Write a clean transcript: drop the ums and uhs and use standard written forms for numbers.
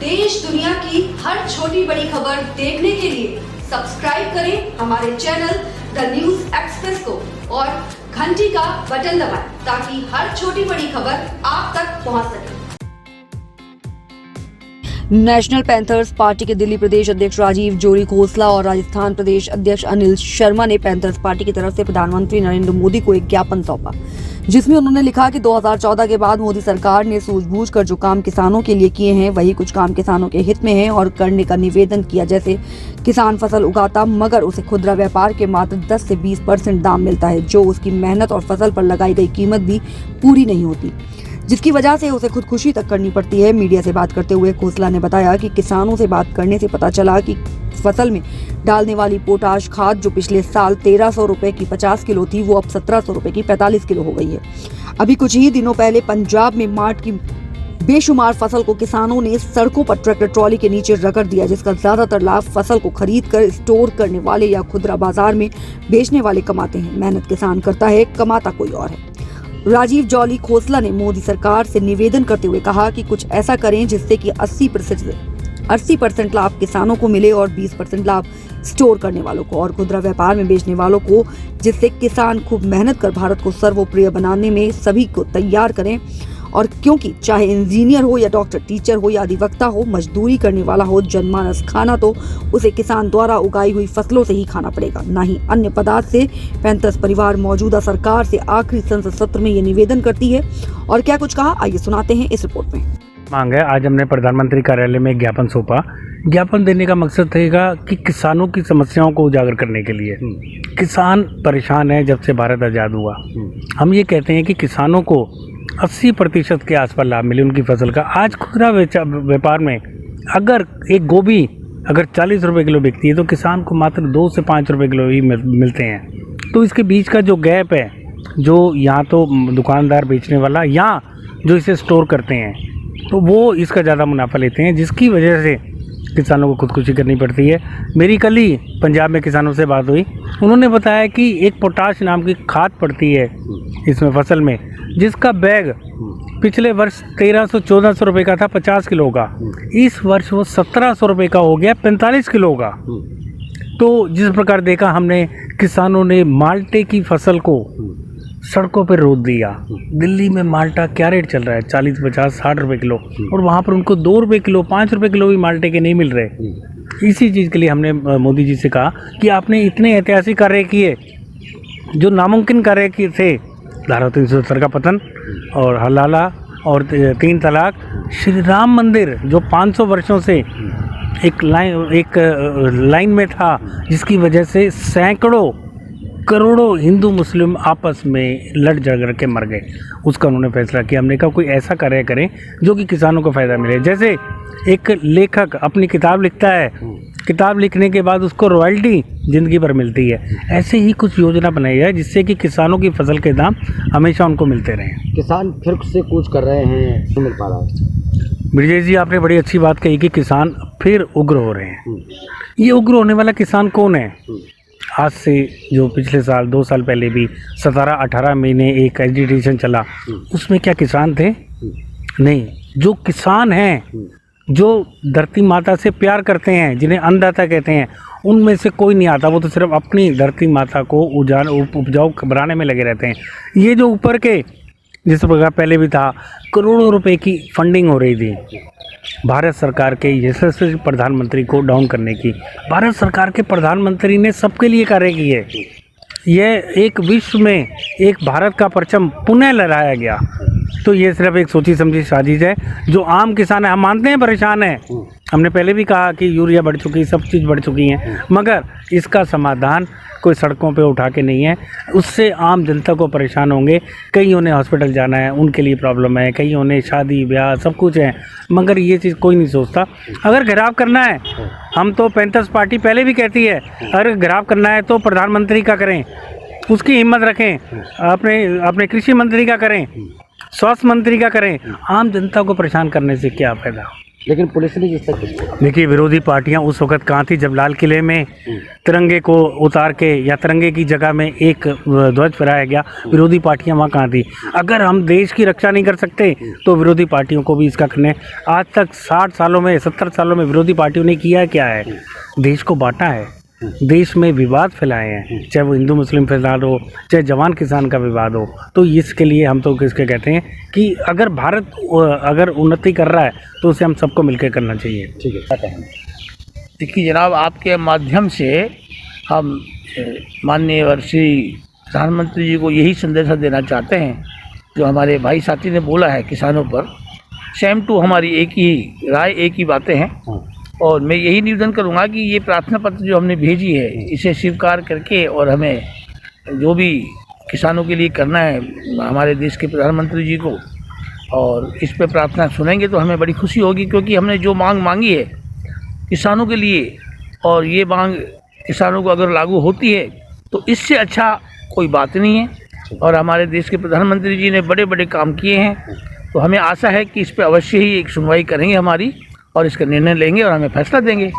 देश दुनिया की हर छोटी बड़ी खबर देखने के लिए सब्सक्राइब करें हमारे चैनल द न्यूज एक्सप्रेस को और घंटी का बटन दबाएं ताकि हर छोटी बड़ी खबर आप तक पहुंच सके। नेशनल पैंथर्स पार्टी के दिल्ली प्रदेश अध्यक्ष राजीव जोरी खोसला और राजस्थान प्रदेश अध्यक्ष अनिल शर्मा ने पैंथर्स पार्टी की तरफ से प्रधानमंत्री नरेंद्र मोदी को एक ज्ञापन सौंपा, जिसमें उन्होंने लिखा कि 2014 के बाद मोदी सरकार ने सूझबूझकर जो काम किसानों के लिए किए हैं वही कुछ काम किसानों के हित में है और करने का निवेदन किया। जैसे किसान फसल उगाता मगर उसे खुदरा व्यापार के मात्र 10 से 20% दाम मिलता है, जो उसकी मेहनत और फसल पर लगाई गई कीमत भी पूरी नहीं होती, जिसकी वजह से उसे खुदकुशी तक करनी पड़ती है। मीडिया से बात करते हुए खोसला ने बताया कि किसानों से बात करने से पता चला कि फसल में डालने वाली पोटाश खाद जो पिछले साल 1300 रुपए की 50 किलो थी, वो अब 1700 रुपए की 45 किलो हो गई है। अभी कुछ ही दिनों पहले पंजाब में मार्ट की बेशुमार फसल को किसानों ने सड़कों पर ट्रैक्टर ट्रॉली के नीचे रगड़ दिया, जिसका ज्यादातर लाभ फसल को खरीद कर स्टोर करने वाले या खुदरा बाजार में बेचने वाले कमाते हैं। मेहनत किसान करता है, कमाता कोई और है। राजीव जोरी खोसला ने मोदी सरकार से निवेदन करते हुए कहा कि कुछ ऐसा करें जिससे कि 80% लाभ किसानों को मिले और 20% लाभ स्टोर करने वालों को और खुदरा व्यापार में बेचने वालों को, जिससे किसान खूब मेहनत कर भारत को सर्वोप्रिय बनाने में सभी को तैयार करें। और क्योंकि चाहे इंजीनियर हो या डॉक्टर, टीचर हो या अधिवक्ता हो, मजदूरी करने वाला हो, जनमानस खाना तो उसे किसान द्वारा उगाई हुई फसलों से ही खाना पड़ेगा, न ही अन्य पदार्थ से। पैंथर्स परिवार मौजूदा सरकार से आखिरी संसद सत्र में ये निवेदन करती है और क्या कुछ कहा, आइए सुनाते हैं इस रिपोर्ट में। मांग है, आज हमने प्रधानमंत्री कार्यालय में एक ज्ञापन सौंपा। ज्ञापन देने का मकसद रहेगा कि किसानों की समस्याओं को उजागर करने के लिए। किसान परेशान है जब से भारत आज़ाद हुआ। हम ये कहते हैं कि किसानों को 80% के आसपास लाभ मिले उनकी फसल का। आज खुदरा व्यापार में अगर एक गोभी अगर 40 रुपये किलो बिकती है तो किसान को मात्र 2 से 5 रुपये किलो ही मिलते हैं। तो इसके बीच का जो गैप है, जो यहाँ तो दुकानदार बेचने वाला या जो इसे स्टोर करते हैं, तो वो इसका ज़्यादा मुनाफा लेते हैं, जिसकी वजह से किसानों को खुदकुशी करनी पड़ती है। मेरी कल ही पंजाब में किसानों से बात हुई, उन्होंने बताया कि एक पोटाश नाम की खाद पड़ती है इसमें फसल में, जिसका बैग पिछले वर्ष 1300-1400 रुपये का था 50 किलो का, इस वर्ष वो 1700 रुपये का हो गया 45 किलो का। तो जिस प्रकार देखा हमने, किसानों ने माल्टे की फसल को सड़कों पर रोक दिया। दिल्ली में माल्टा क्या रेट चल रहा है, 40, 50, 60 रुपये किलो, और वहाँ पर उनको 2 रुपये किलो, 5 रुपये किलो भी माल्टे के नहीं मिल रहे। इसी चीज़ के लिए हमने मोदी जी से कहा कि आपने इतने ऐतिहासिक कार्य किए जो नामुमकिन कार्य किए थे, धारा 370 का पतन और हलाला और 3 तलाक, श्री राम मंदिर जो 500 वर्षों से एक लाइन में था, जिसकी वजह से सैकड़ों करोड़ों हिंदू मुस्लिम आपस में लड़ झगड़ के मर गए, उसका उन्होंने फैसला किया। हमने कहा कोई ऐसा कार्य करें जो कि किसानों को फ़ायदा मिले। जैसे एक लेखक अपनी किताब लिखता है, किताब लिखने के बाद उसको रॉयल्टी ज़िंदगी भर मिलती है, ऐसे ही कुछ योजना बनाई है जिससे कि किसानों की फसल के दाम हमेशा उनको मिलते रहें। किसान फिर से कूच कर रहे हैं, नहीं मिल पा रहा है। ब्रिजेश जी, आपने बड़ी अच्छी बात कही कि किसान फिर उग्र हो रहे हैं। ये उग्र होने वाला किसान कौन है? आज से जो पिछले साल 2 साल पहले भी 17-18 महीने एक एजिटेशन चला, उसमें क्या किसान थे? नहीं। जो किसान हैं, जो धरती माता से प्यार करते हैं, जिन्हें अन्नदाता कहते हैं, उनमें से कोई नहीं आता। वो तो सिर्फ अपनी धरती माता को उपजाऊ बनाने में लगे रहते हैं। ये जो ऊपर के, जिस प्रकार पहले भी था, करोड़ों रुपए की फंडिंग हो रही थी भारत सरकार के यशस्वी प्रधानमंत्री को डाउन करने की। भारत सरकार के प्रधानमंत्री ने सबके लिए कार्य किए। यह एक विश्व में एक भारत का परचम पुनः लहराया गया। तो ये सिर्फ एक सोची समझी साजिश है। जो आम किसान है, हम मानते हैं परेशान है, हमने पहले भी कहा कि यूरिया बढ़ चुकी, सब चीज़ बढ़ चुकी हैं, मगर इसका समाधान कोई सड़कों पे उठा के नहीं है। उससे आम जनता को परेशान होंगे। कईयों ने हॉस्पिटल जाना है, उनके लिए प्रॉब्लम है, कईयों ने शादी ब्याह सब कुछ है, मगर ये चीज़ कोई नहीं सोचता। अगर घेराव करना है, हम तो पैंथर्स पार्टी पहले भी कहती है, अगर घेराव करना है तो प्रधानमंत्री का करें, उसकी हिम्मत रखें, अपने कृषि मंत्री का करें, स्वास्थ्य मंत्री का करें। आम जनता को परेशान करने से क्या फ़ायदा। लेकिन पुलिस ने जिस तक देखिए, विरोधी पार्टियां उस वक्त कहाँ थी जब लाल किले में तिरंगे को उतार के या तिरंगे की जगह में एक ध्वज फहराया गया, विरोधी पार्टियां वहाँ कहाँ थी। अगर हम देश की रक्षा नहीं कर सकते तो विरोधी पार्टियों को भी इसका करने। आज तक 60 सालों में 70 सालों में विरोधी पार्टियों ने किया है क्या है? देश को बांटा है, देश में विवाद फैलाए हैं, चाहे वो हिंदू मुस्लिम विवाद हो, चाहे जवान किसान का विवाद हो। तो इसके लिए हम तो किसके कहते हैं कि अगर भारत अगर उन्नति कर रहा है तो उसे हम सबको मिलकर करना चाहिए। ठीक है, क्या कहेंगे? देखिए जनाब, आपके माध्यम से हम माननीय श्री प्रधानमंत्री जी को यही संदेश देना चाहते हैं जो हमारे भाई साथी ने बोला है किसानों पर, सेम टू हमारी एक ही राय, एक ही बातें हैं। और मैं यही निवेदन करूंगा कि ये प्रार्थना पत्र जो हमने भेजी है इसे स्वीकार करके और हमें जो भी किसानों के लिए करना है हमारे देश के प्रधानमंत्री जी को, और इस पे प्रार्थना सुनेंगे तो हमें बड़ी खुशी होगी, क्योंकि हमने जो मांग मांगी है किसानों के लिए और ये मांग किसानों को अगर लागू होती है तो इससे अच्छा कोई बात नहीं है। और हमारे देश के प्रधानमंत्री जी ने बड़े बड़े काम किए हैं, तो हमें आशा है कि इस पे अवश्य ही एक सुनवाई करेंगे हमारी और इसका निर्णय लेंगे और हमें फैसला देंगे।